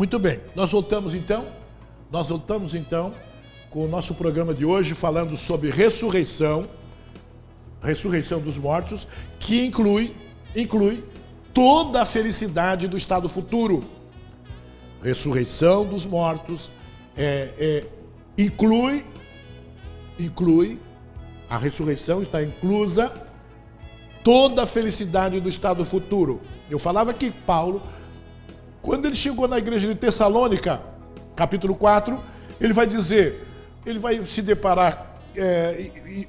Muito bem, nós voltamos então com o nosso programa de hoje falando sobre ressurreição dos mortos, que inclui toda a felicidade do estado futuro. Ressurreição dos mortos inclui a ressurreição, está inclusa toda a felicidade do estado futuro. Eu falava que Paulo, quando ele chegou na igreja de Tessalônica, capítulo 4, ele vai se deparar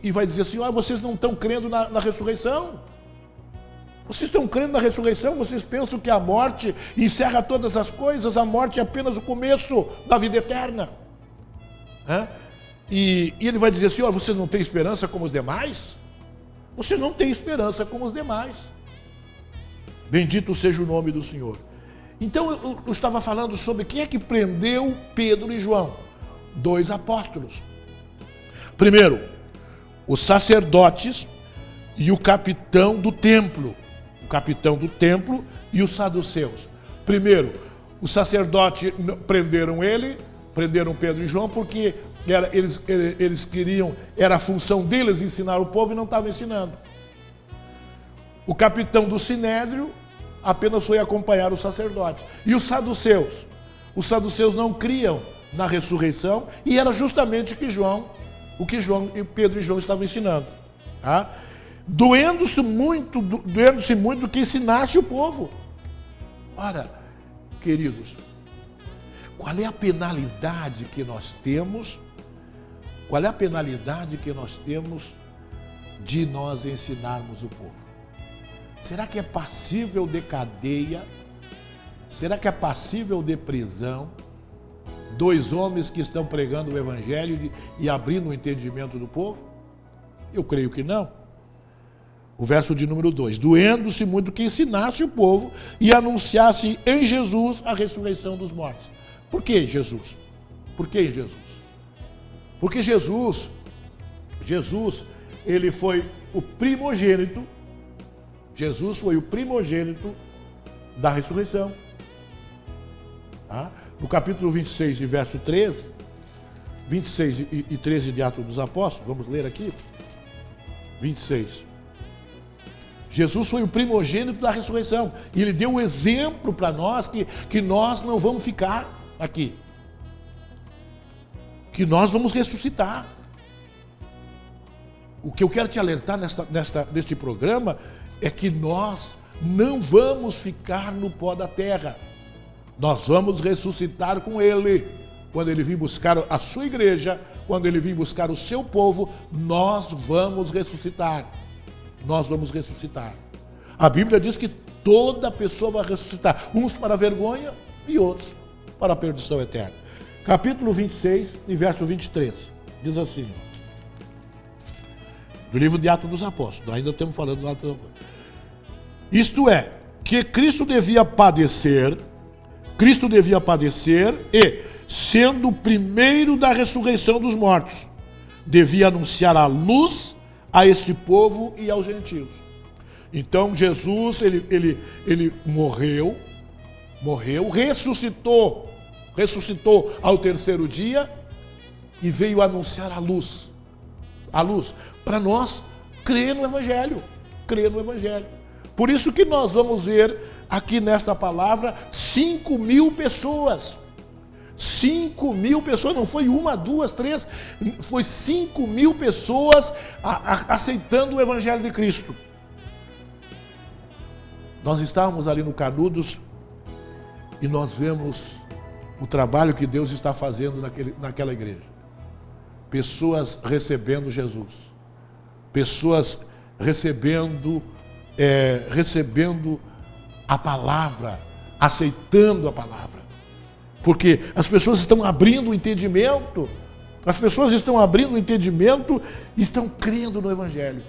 e vai dizer assim: vocês não estão crendo na ressurreição? Vocês estão crendo na ressurreição? Vocês pensam que a morte encerra todas as coisas? A morte é apenas o começo da vida eterna. E ele vai dizer assim: vocês não têm esperança como os demais? Você não tem esperança como os demais. Bendito seja o nome do Senhor. Então eu estava falando sobre quem é que prendeu Pedro e João. 2 apóstolos. Primeiro, os sacerdotes e o capitão do templo. O capitão do templo e os saduceus. Primeiro, os sacerdotes prenderam Pedro e João, porque eles queriam, era a função deles ensinar o povo e não estavam ensinando. O capitão do sinédrio apenas foi acompanhar os sacerdotes. E os saduceus? Os saduceus não criam na ressurreição, e era justamente o que Pedro e João estavam ensinando. Tá? Doendo-se muito que ensinasse o povo. Ora, queridos, qual é a penalidade que nós temos? Qual é a penalidade que nós temos de nós ensinarmos o povo? Será que é passível de cadeia? Será que é passível de prisão? 2 homens que estão pregando o evangelho e abrindo o entendimento do povo? Eu creio que não. O verso de número 2: doendo-se muito que ensinasse o povo e anunciasse em Jesus a ressurreição dos mortos. Por que Jesus? Por que Jesus? Porque Jesus, ele foi o primogênito. Jesus foi o primogênito da ressurreição. Tá? No capítulo 26, de verso 13, 26 e 13 de Atos dos Apóstolos, vamos ler aqui, 26. Jesus foi o primogênito da ressurreição, e ele deu um exemplo para nós que nós não vamos ficar aqui, que nós vamos ressuscitar. O que eu quero te alertar neste programa é que nós não vamos ficar no pó da terra. Nós vamos ressuscitar com ele. Quando ele vir buscar a sua igreja, quando ele vir buscar o seu povo, nós vamos ressuscitar. Nós vamos ressuscitar. A Bíblia diz que toda pessoa vai ressuscitar, uns para a vergonha e outros para a perdição eterna. Capítulo 26 e verso 23, diz assim, do livro de Atos dos Apóstolos, ainda estamos falando do Atos dos Apóstolos. Isto é, que Cristo devia padecer e, sendo o primeiro da ressurreição dos mortos, devia anunciar a luz a este povo e aos gentios. Então Jesus, ele morreu, ressuscitou ao 3º dia e veio anunciar a luz, para nós crer no Evangelho. Por isso que nós vamos ver aqui nesta palavra 5.000 pessoas. 5.000 pessoas, não foi 1, 2, 3, foi 5.000 pessoas aceitando o Evangelho de Cristo. Nós estávamos ali no Canudos e nós vemos o trabalho que Deus está fazendo naquela igreja. Pessoas recebendo Jesus, pessoas recebendo a palavra, aceitando a palavra. Porque as pessoas estão abrindo o entendimento, e estão crendo no Evangelho.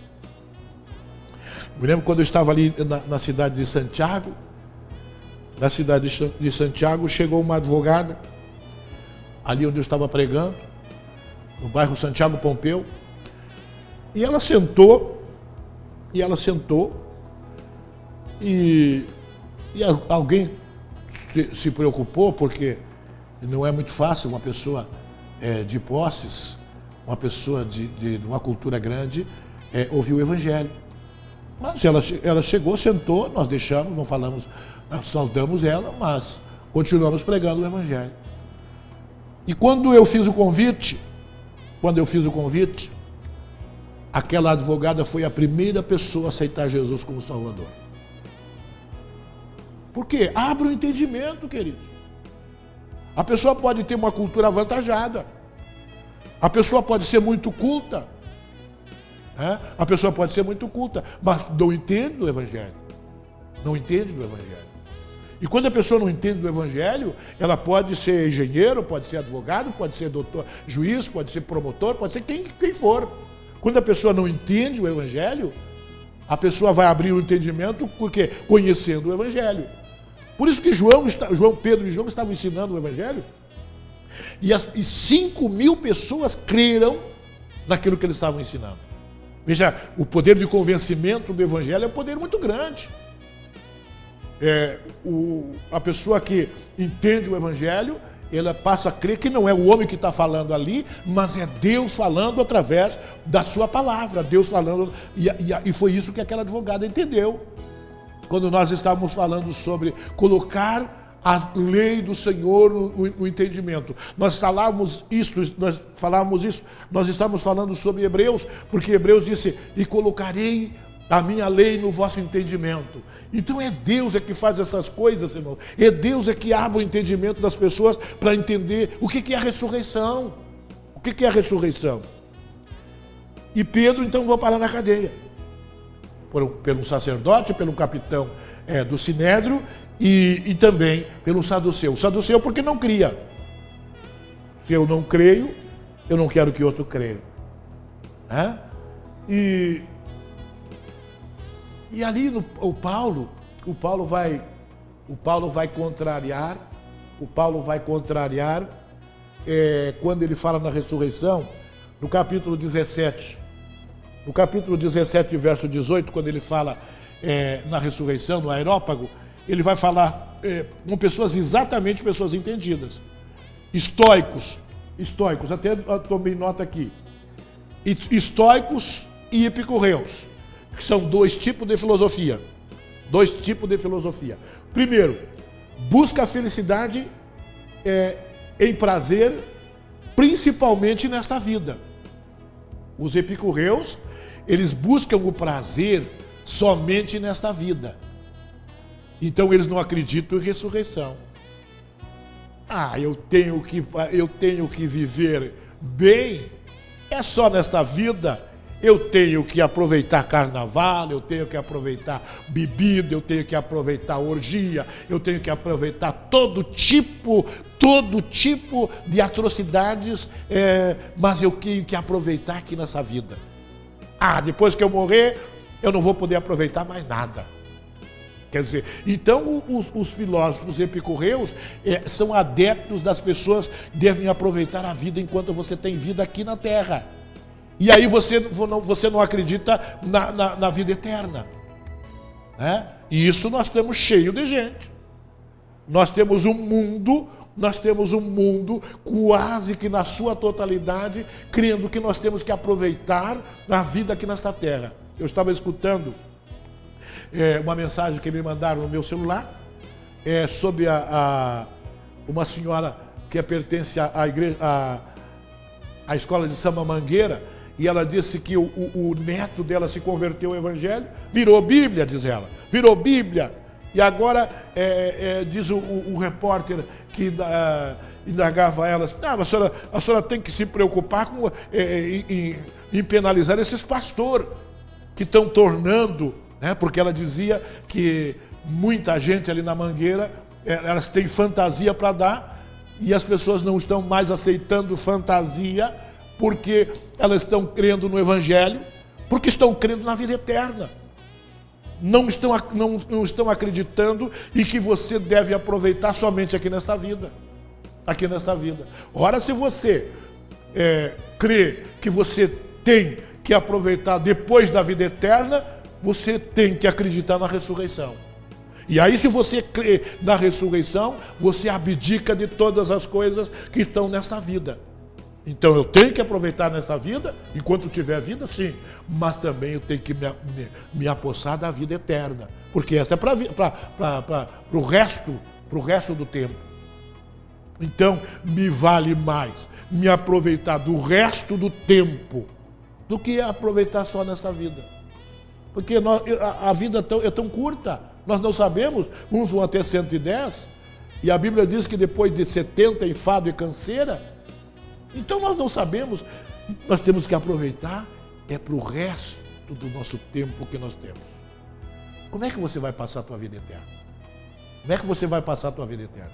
Me lembro quando eu estava ali na cidade de Santiago, chegou uma advogada, ali onde eu estava pregando, no bairro Santiago Pompeu, e ela sentou, e alguém se preocupou, porque não é muito fácil uma pessoa de posses, uma pessoa de uma cultura grande, ouvir o Evangelho. Mas ela chegou, sentou, nós deixamos, não falamos, nós saudamos ela, mas continuamos pregando o Evangelho. E quando eu fiz o convite, aquela advogada foi a primeira pessoa a aceitar Jesus como Salvador. Por quê? Abre o entendimento, querido. A pessoa pode ter uma cultura avantajada. A pessoa pode ser muito culta. A pessoa pode ser muito culta, mas não entende do Evangelho. Não entende do Evangelho. E quando a pessoa não entende do Evangelho, ela pode ser engenheiro, pode ser advogado, pode ser doutor, juiz, pode ser promotor, pode ser quem for. Quando a pessoa não entende o Evangelho, a pessoa vai abrir o entendimento porque conhecendo o Evangelho. Por isso que João, Pedro e João estavam ensinando o Evangelho. E 5.000 pessoas creram naquilo que eles estavam ensinando. Veja, o poder de convencimento do Evangelho é um poder muito grande. A pessoa que entende o Evangelho, ela passa a crer que não é o homem que está falando ali, mas é Deus falando através da sua palavra. Deus falando, e foi isso que aquela advogada entendeu. Quando nós estávamos falando sobre colocar a lei do Senhor no entendimento. Nós estávamos falando sobre Hebreus, porque Hebreus disse, e colocarei a minha lei no vosso entendimento. Então é Deus que faz essas coisas, irmão. É Deus que abre o entendimento das pessoas para entender o que é a ressurreição. O que é a ressurreição? E Pedro, então, vai parar na cadeia. Pelo sacerdote, pelo capitão do Sinédrio e também pelo saduceu. O saduceu porque não cria. Se eu não creio, eu não quero que outro creia. E ali o Paulo vai contrariar quando ele fala na ressurreição, no capítulo 17. No capítulo 17, verso 18, quando ele fala na ressurreição, no aerópago, ele vai falar com exatamente pessoas entendidas. Estoicos, até tomei nota aqui. Estoicos e epicureus, que são dois tipos de filosofia. Primeiro, busca a felicidade em prazer, principalmente nesta vida. Os epicureus, eles buscam o prazer somente nesta vida. Então eles não acreditam em ressurreição. Eu tenho que viver bem, é só nesta vida. Eu tenho que aproveitar carnaval, eu tenho que aproveitar bebida, eu tenho que aproveitar orgia, eu tenho que aproveitar todo tipo de atrocidades, mas eu tenho que aproveitar aqui nessa vida. Depois que eu morrer, eu não vou poder aproveitar mais nada. Quer dizer, então os filósofos epicureus são adeptos das pessoas que devem aproveitar a vida enquanto você tem vida aqui na Terra. E aí você não acredita na vida eterna. E isso nós estamos cheios de gente. Nós temos um mundo quase que na sua totalidade, crendo que nós temos que aproveitar a vida aqui nesta terra. Eu estava escutando uma mensagem que me mandaram no meu celular, sobre uma senhora que pertence à igreja, à escola de Samba Mangueira, e ela disse que o neto dela se converteu ao Evangelho, virou Bíblia, diz ela, virou Bíblia. E agora, diz o repórter que indagava ela, a senhora tem que se preocupar em penalizar esses pastores que estão tornando, porque ela dizia que muita gente ali na Mangueira, elas têm fantasia para dar, e as pessoas não estão mais aceitando fantasia, porque elas estão crendo no Evangelho, porque estão crendo na vida eterna. Não estão acreditando em que você deve aproveitar somente aqui nesta vida. Ora, se você crê que você tem que aproveitar depois da vida eterna, você tem que acreditar na ressurreição. E aí, se você crê na ressurreição, você abdica de todas as coisas que estão nesta vida. Então eu tenho que aproveitar nessa vida, enquanto tiver vida, sim. Mas também eu tenho que me apossar da vida eterna. Porque essa é para o resto do tempo. Então, me vale mais me aproveitar do resto do tempo do que aproveitar só nessa vida. Porque a vida é tão curta, nós não sabemos, uns vão até 110, e a Bíblia diz que depois de 70, enfado e canseira. Então nós não sabemos, nós temos que aproveitar para o resto do nosso tempo que nós temos. Como é que você vai passar a tua vida eterna? Como é que você vai passar a tua vida eterna?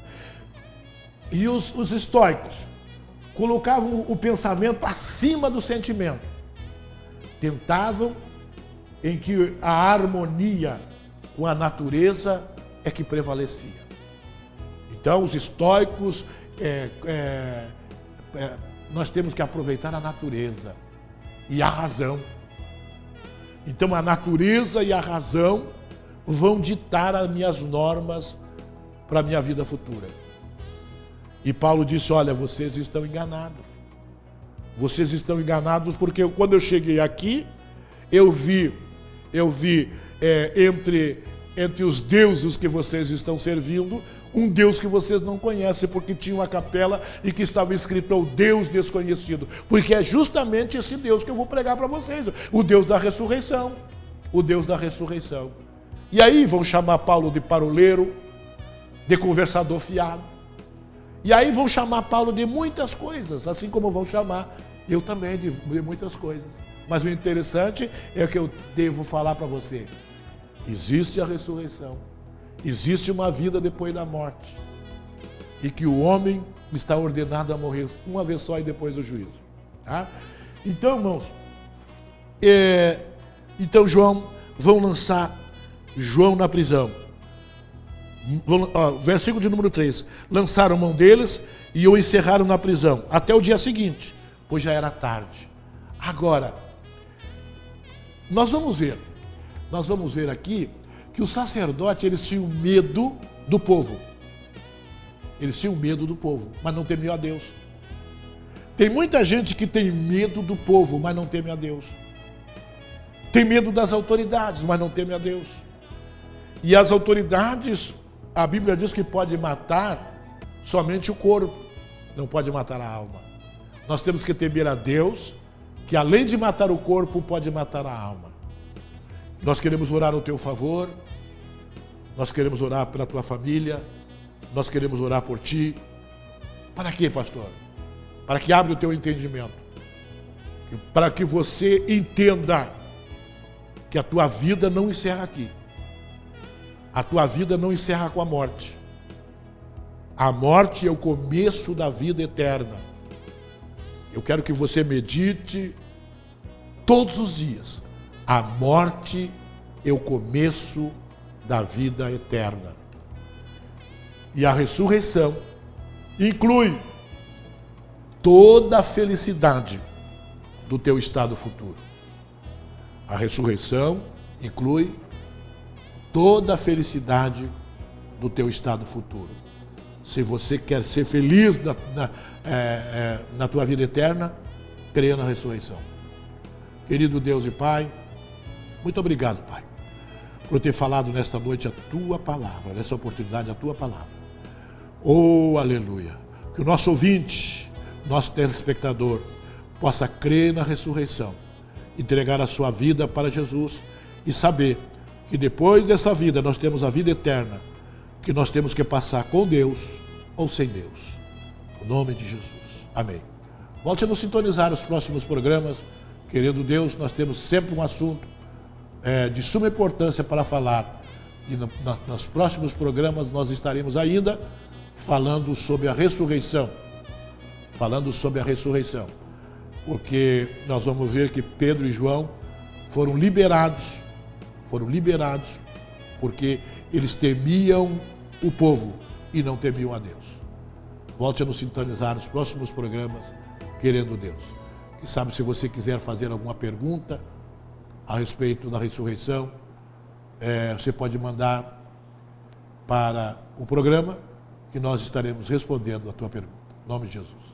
E os estoicos colocavam o pensamento acima do sentimento. Tentavam em que a harmonia com a natureza é que prevalecia. Então os estoicos nós temos que aproveitar a natureza e a razão. Então a natureza e a razão vão ditar as minhas normas para a minha vida futura. E Paulo disse, olha, vocês estão enganados. Vocês estão enganados porque quando eu cheguei aqui, eu vi entre os deuses que vocês estão servindo, um Deus que vocês não conhecem, porque tinha uma capela e que estava escrito o Deus desconhecido. Porque é justamente esse Deus que eu vou pregar para vocês, o Deus da ressurreição. O Deus da ressurreição. E aí vão chamar Paulo de paroleiro, de conversador fiado. E aí vão chamar Paulo de muitas coisas, assim como vão chamar eu também de muitas coisas. Mas o interessante é que eu devo falar para você. Existe a ressurreição. Existe uma vida depois da morte. E que o homem está ordenado a morrer uma vez só e depois do juízo. Tá? Então, irmãos, vão lançar João na prisão. Versículo de número 3. Lançaram mão deles e o encerraram na prisão. Até o dia seguinte, pois já era tarde. Agora, nós vamos ver aqui que os sacerdotes, eles tinham medo do povo. Eles tinham medo do povo, mas não temiam a Deus. Tem muita gente que tem medo do povo, mas não teme a Deus. Tem medo das autoridades, mas não teme a Deus. E as autoridades, a Bíblia diz que pode matar somente o corpo, não pode matar a alma. Nós temos que temer a Deus, que além de matar o corpo, pode matar a alma. Nós queremos orar ao teu favor, nós queremos orar pela tua família, nós queremos orar por ti. Para quê, pastor? Para que abra o teu entendimento, para que você entenda que a tua vida não encerra aqui. A tua vida não encerra com a morte. A morte é o começo da vida eterna. Eu quero que você medite todos os dias. A morte é o começo da vida eterna. E a ressurreição inclui toda a felicidade do teu estado futuro. A ressurreição inclui toda a felicidade do teu estado futuro. Se você quer ser feliz na tua vida eterna, creia na ressurreição. Querido Deus e Pai, muito obrigado, Pai, por ter falado nesta noite a Tua palavra, nessa oportunidade a Tua palavra. Oh, aleluia! Que o nosso ouvinte, nosso telespectador, possa crer na ressurreição, entregar a sua vida para Jesus e saber que depois dessa vida nós temos a vida eterna, que nós temos que passar com Deus ou sem Deus. No nome de Jesus. Amém. Volte a nos sintonizar os próximos programas. Querido Deus, nós temos sempre um assunto de suma importância para falar. E nos próximos programas nós estaremos ainda falando sobre a ressurreição. Porque nós vamos ver que Pedro e João foram liberados porque eles temiam o povo e não temiam a Deus. Volte a nos sintonizar nos próximos programas, querendo Deus. Quem sabe, se você quiser fazer alguma pergunta a respeito da ressurreição, você pode mandar para o programa, que nós estaremos respondendo a tua pergunta. Em nome de Jesus.